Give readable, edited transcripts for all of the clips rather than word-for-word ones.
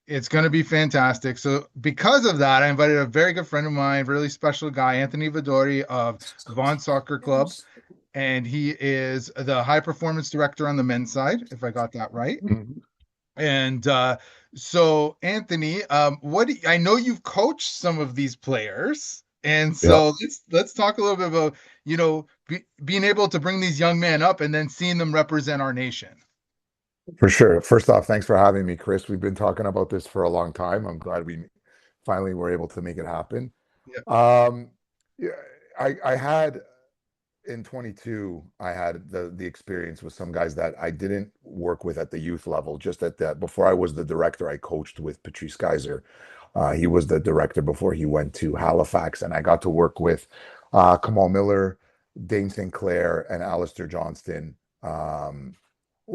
It's going to be fantastic. So, because of that, I invited a very good friend of mine, really special guy, Anthony Vadori of Vaughan Soccer Club, and he is the high performance director on the men's side, if I got that right. Mhm. And so, Anthony, I know you've coached some of these players, and Yeah, so let's talk a little bit about being able to bring these young men up and then seeing them represent our nation. for sure. First off, thanks for having me, Chris. We've been talking about this for a long time. I'm glad we finally were able to make it happen. Yeah. Um, yeah, I had in 22, I had the experience with some guys that I didn't work with at the youth level. Just at that, before I was the director, I coached with Patrice Geyser. He was the director before he went to Halifax, and I got to work with Kamal Miller, Dane Sinclair, and Alistair Johnston.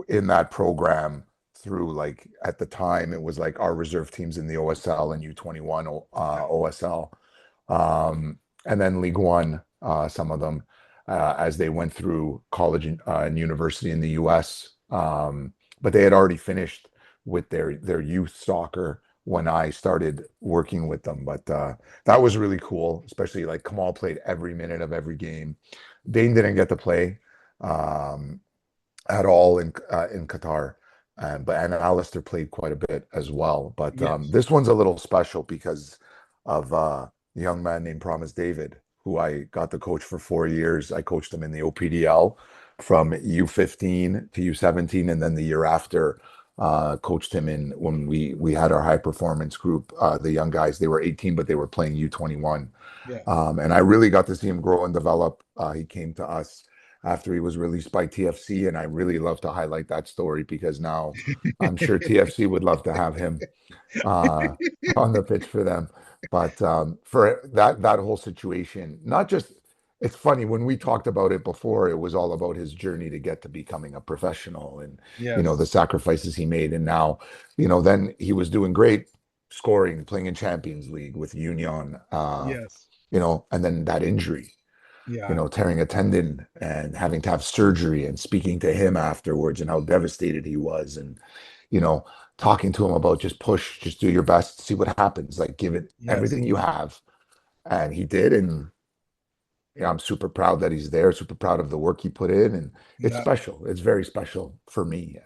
In that program through, like, at the time it was like our reserve teams in the OSL and U21 OSL, and then League One, some of them as they went through college and university in the US. But they had already finished with their youth soccer when I started working with them. But that was really cool, especially like Kamal played every minute of every game. Dane didn't get to play. Um, at all in Qatar. And Alistair played quite a bit as well. But Yes. this one's a little special because of a young man named Promise David, who I got to coach for 4 years. I coached him in the OPDL from U15 to U17, and then the year after, coached him in when we had our high performance group. The young guys, they were 18, but they were playing U21. Yes. And I really got to see him grow and develop. He came to us after he was released by TFC, and I really love to highlight that story because now I'm sure TFC would love to have him uh, on the pitch for them. But for that whole situation, not just it's funny when we talked about it before, it was all about his journey to get to becoming a professional and the Yes. sacrifices he made. And now, then he was doing great, scoring, playing in Champions League with Union, Yes. and then that injury, Yeah. tearing a tendon and having to have surgery, and speaking to him afterwards and how devastated he was, and you know talking to him about just push, just do your best, see what happens, like give it Yes. everything you have. And he did. And I'm super proud that he's there, super proud of the work he put in. And it's Yeah. special, it's very special for me.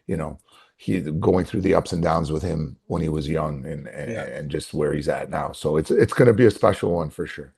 You know he going through the ups and downs with him when he was young, and Yeah. and just where he's at now. So it's going to be a special one for sure.